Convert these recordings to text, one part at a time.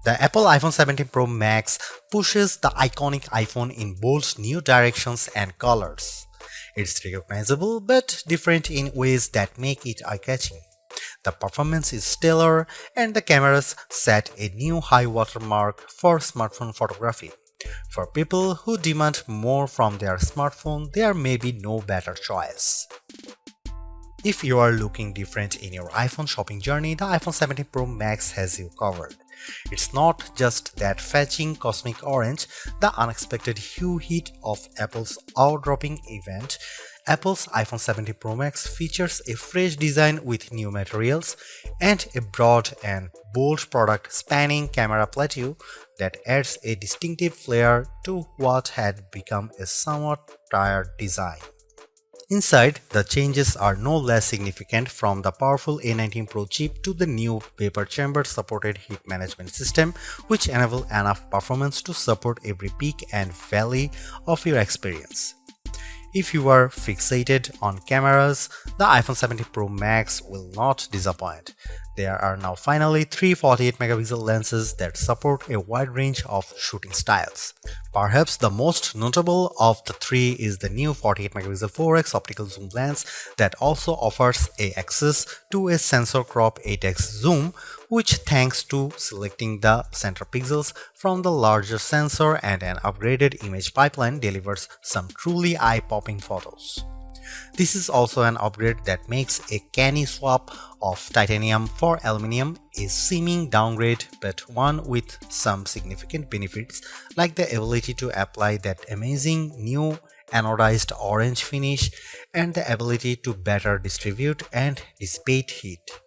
The Apple iPhone 17 Pro Max pushes the iconic iPhone in bold new directions and colors. It's recognizable but different in ways that make it eye-catching. The performance is stellar and the cameras set a new high watermark for smartphone photography. For people who demand more from their smartphone, there may be no better choice. If you are looking different in your iPhone shopping journey, the iPhone 17 Pro Max has you covered. It's not just that fetching cosmic orange, the unexpected hue hit of Apple's eye-dropping event. Apple's iPhone 17 Pro Max features a fresh design with new materials and a broad and bold product spanning camera plateau that adds a distinctive flair to what had become a somewhat tired design. Inside, the changes are no less significant, from the powerful A19 Pro chip to the new vapor chamber supported heat management system, which enable enough performance to support every peak and valley of your experience. If you are fixated on cameras, the iPhone 17 Pro Max will not disappoint. There are now finally three 48-megapixel lenses that support a wide range of shooting styles. Perhaps the most notable of the three is the new 48-megapixel 4x optical zoom lens that also offers access to a sensor crop 8x zoom, which, thanks to selecting the center pixels from the larger sensor and an upgraded image pipeline, delivers some truly eye-popping photos. This is also an upgrade that makes a canny swap of titanium for aluminum a seeming downgrade, but one with some significant benefits, like the ability to apply that amazing new anodized orange finish and the ability to better distribute and dissipate heat.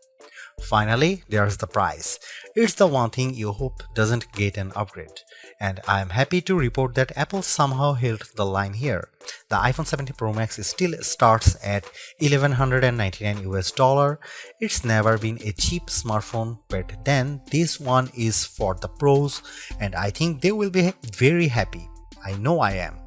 Finally, there's the price. It's the one thing you hope doesn't get an upgrade. And I am happy to report that Apple somehow held the line here. The iPhone 17 Pro Max still starts at $1,199 US. It's never been a cheap smartphone, but then this one is for the pros, and I think they will be very happy. I know I am.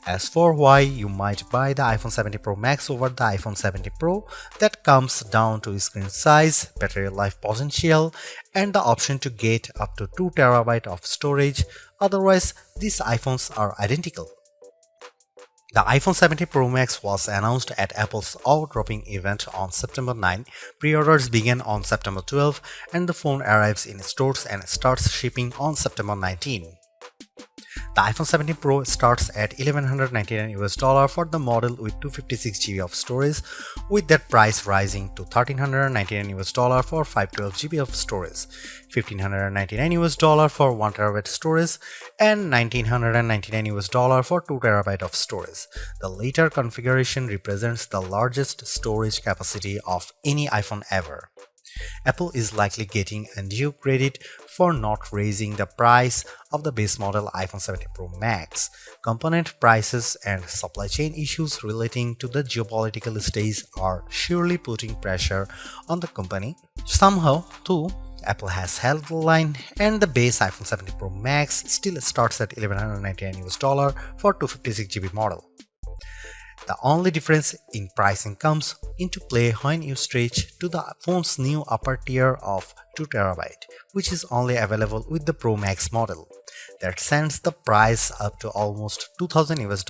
As for why you might buy the iPhone 17 Pro Max over the iPhone 17 Pro, that comes down to screen size, battery life potential, and the option to get up to 2 TB of storage. Otherwise, these iPhones are identical. The iPhone 17 Pro Max was announced at Apple's eye-dropping event on September 9. Pre-orders began on September 12, and the phone arrives in stores and starts shipping on September 19. The iPhone 17 Pro starts at $1,199 US for the model with 256GB of storage, with that price rising to $1,399 US for 512GB of storage, $1,599 US for 1TB storage, and $1,999 US for 2TB of storage. The later configuration represents the largest storage capacity of any iPhone ever. Apple is likely getting undue credit for not raising the price of the base model iPhone 17 Pro Max. Component prices and supply chain issues relating to the geopolitical stage are surely putting pressure on the company. Somehow, too, Apple has held the line, and the base iPhone 17 Pro Max still starts at $1,199 US for 256GB model. The only difference in pricing comes into play when you stretch to the phone's new upper tier of 2TB, which is only available with the Pro Max model. That sends the price up to almost $2,000 US.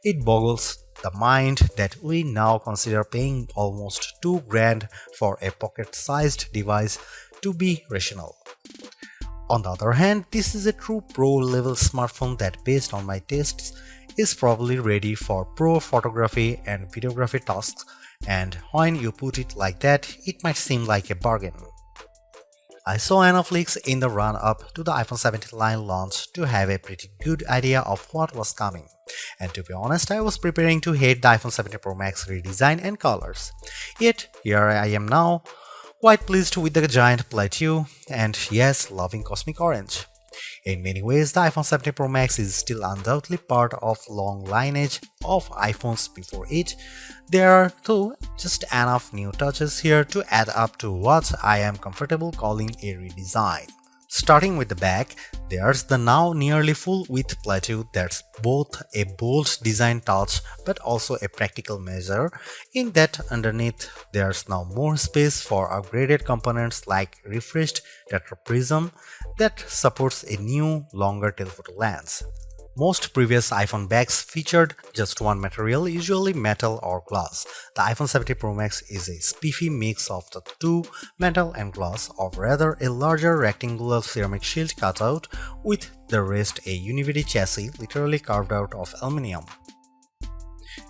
It boggles the mind that we now consider paying almost $2,000 for a pocket-sized device to be rational. On the other hand, this is a true pro-level smartphone that, based on my tastes, is probably ready for pro photography and videography tasks, and when you put it like that, it might seem like a bargain. I saw enough leaks in the run-up to the iPhone 17 line launch to have a pretty good idea of what was coming, and to be honest, I was preparing to hate the iPhone 17 Pro Max redesign and colors. Yet, here I am now, quite pleased with the giant plateau, and yes, loving cosmic orange. In many ways, the iPhone 17 Pro Max is still undoubtedly part of long lineage of iPhones before it. There are, though, just enough new touches here to add up to what I am comfortable calling a redesign. Starting with the back, there's the now nearly full-width plateau that's both a bold design touch but also a practical measure in that underneath there's now more space for upgraded components like refreshed tetraprism that supports a new longer telephoto lens. Most previous iPhone bags featured just one material, usually metal or glass. The iPhone 17 Pro Max is a spiffy mix of the two, metal and glass, or rather a larger rectangular ceramic shield cutout with the rest a univity chassis literally carved out of aluminum.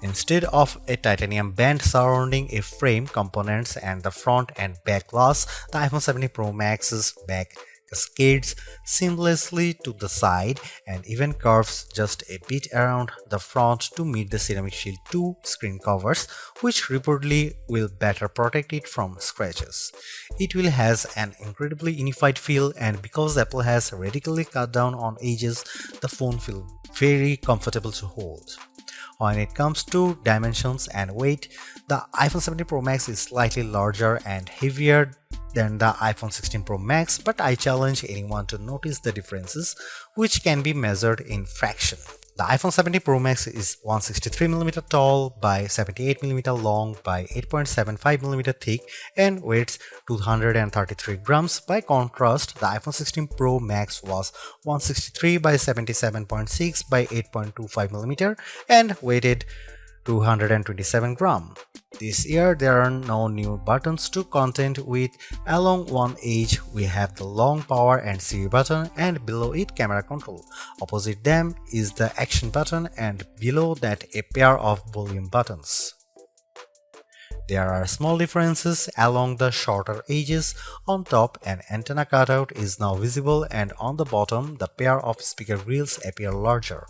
Instead of a titanium band surrounding a frame, components and the front and back glass, the iPhone 17 Pro Max's back cascades seamlessly to the side and even curves just a bit around the front to meet the Ceramic Shield 2 screen covers, which reportedly will better protect it from scratches. It will has an incredibly unified feel, and because Apple has radically cut down on edges, the phone feels very comfortable to hold. When it comes to dimensions and weight, the iPhone 17 Pro Max is slightly larger and heavier than the iPhone 16 Pro Max, but I challenge anyone to notice the differences, which can be measured in fraction. The iPhone 17 Pro Max is 163mm tall by 78mm long by 8.75mm thick and weighs 233 grams. By contrast, the iPhone 16 Pro Max was 163 by 77.6 by 8.25mm and weighed 227 grams. This year there are no new buttons to contend with. Along one edge we have the long power and Siri button, and below it camera control. Opposite them is the action button, and below that a pair of volume buttons. There are small differences along the shorter edges. On top, an antenna cutout is now visible, and on the bottom, the pair of speaker grills appear larger.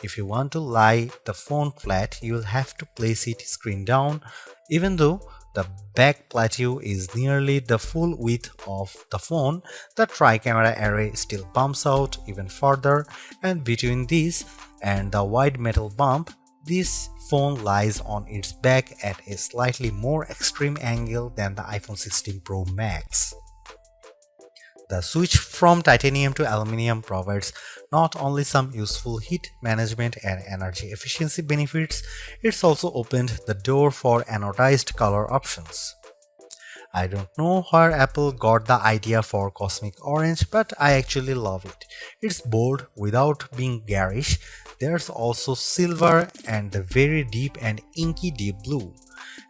If you want to lie the phone flat, you'll have to place it screen down. Even though the back plateau is nearly the full width of the phone, the tri-camera array still bumps out even further, and between this and the wide metal bump, this phone lies on its back at a slightly more extreme angle than the iPhone 16 Pro Max. The switch from titanium to aluminum provides not only some useful heat management and energy efficiency benefits, it's also opened the door for anodized color options. I don't know where Apple got the idea for cosmic orange, but I actually love it. It's bold without being garish. There's also silver and the very deep and inky deep blue.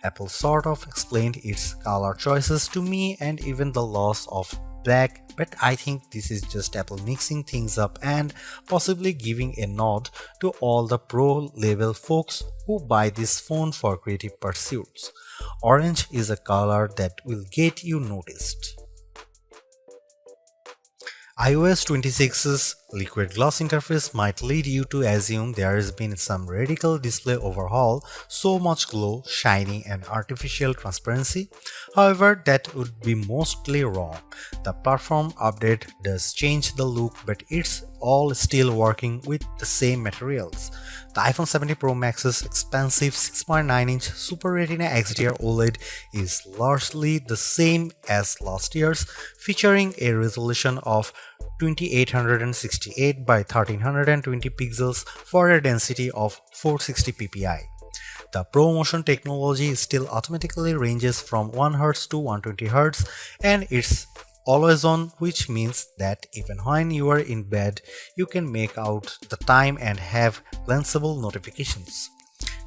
Apple sort of explained its color choices to me and even the loss of black, but I think this is just Apple mixing things up and possibly giving a nod to all the pro level folks who buy this phone for creative pursuits. Orange is a color that will get you noticed. iOS 26's liquid glass interface might lead you to assume there has been some radical display overhaul, so much glow, shiny and artificial transparency. However, that would be mostly wrong. The platform update does change the look, but it's all still working with the same materials. The iPhone 17 Pro Max's expensive 6.9-inch Super Retina XDR OLED is largely the same as last year's, featuring a resolution of 2868 by 1320 pixels for a density of 460 ppi. The ProMotion technology still automatically ranges from 1Hz to 120Hz, and it's always on, which means that even when you are in bed, you can make out the time and have glanceable notifications.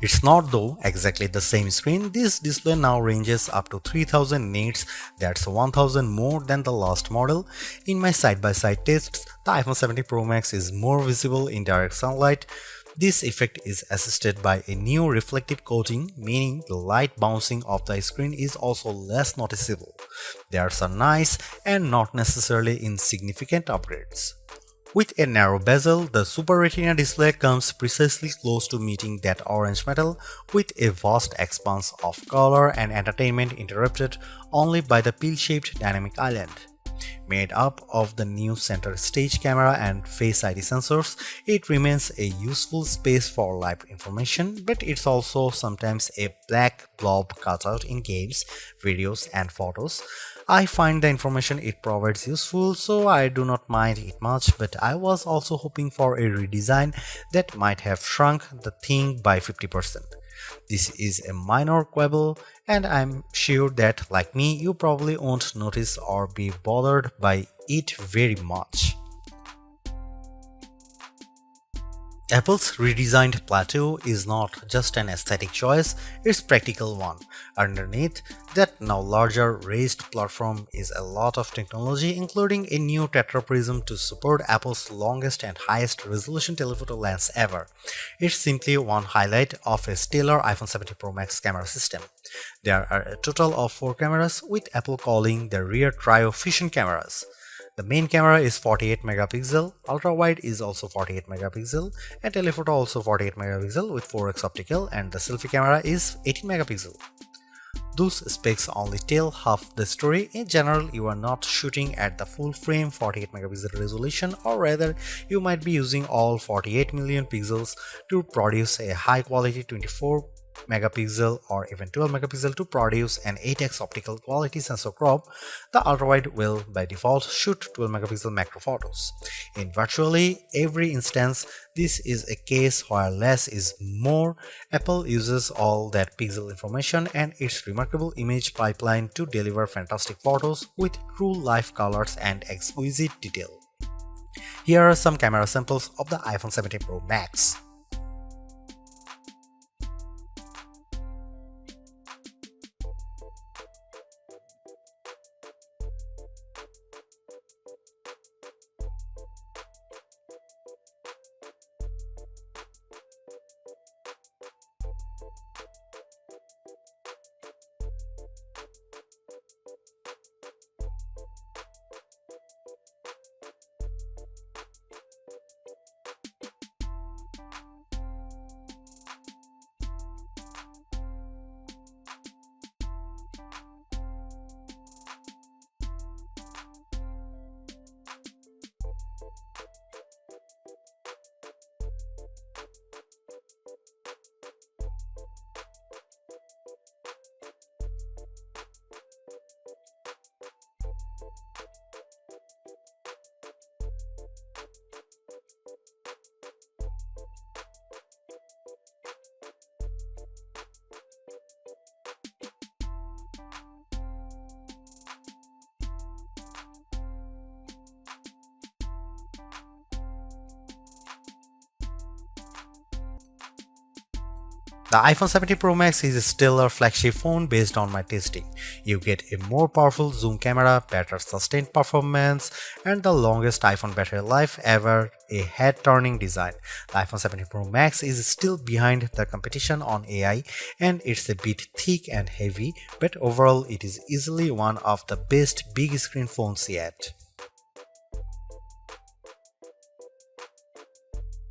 It's not though exactly the same screen. This display now ranges up to 3000 nits, that's 1000 more than the last model. In my side-by-side tests, the iPhone 17 Pro Max is more visible in direct sunlight. This effect is assisted by a new reflective coating, meaning the light bouncing off the screen is also less noticeable. There's a nice and not necessarily insignificant upgrades. With a narrow bezel, the Super Retina display comes precisely close to meeting that orange metal, with a vast expanse of color and entertainment interrupted only by the pill-shaped dynamic island. Made up of the new center stage camera and Face ID sensors, it remains a useful space for live information, but it's also sometimes a black blob cutout in games, videos and photos. I find the information it provides useful, so I do not mind it much, but I was also hoping for a redesign that might have shrunk the thing by 50%. This is a minor quibble, and I'm sure that, like me, you probably won't notice or be bothered by it very much. Apple's redesigned plateau is not just an aesthetic choice, it's a practical one. Underneath that now larger raised platform is a lot of technology, including a new tetraprism to support Apple's longest and highest resolution telephoto lens ever. It's simply one highlight of a stellar iPhone 17 Pro Max camera system. There are a total of 4 cameras, with Apple calling the rear trio fusion cameras. The main camera is 48 megapixel, ultra wide is also 48 megapixel, and telephoto also 48 megapixel with 4x optical, and the selfie camera is 18 megapixel. Those specs only tell half the story. In general, you are not shooting at the full frame 48 megapixel resolution, or rather you might be using all 48 million pixels to produce a high quality 24 megapixel or even 12 megapixel to produce an 8x optical quality sensor crop. The ultrawide will by default shoot 12 megapixel macro photos. In virtually every instance, this is a case where less is more. Apple uses all that pixel information and its remarkable image pipeline to deliver fantastic photos with true life colors and exquisite detail. Here are some camera samples of the iPhone 17 Pro Max. The iPhone 17 Pro Max is still a flagship phone based on my testing. You get a more powerful zoom camera, better sustained performance, and the longest iPhone battery life ever, a head-turning design. The iPhone 17 Pro Max is still behind the competition on AI, and it's a bit thick and heavy, but overall it is easily one of the best big screen phones yet.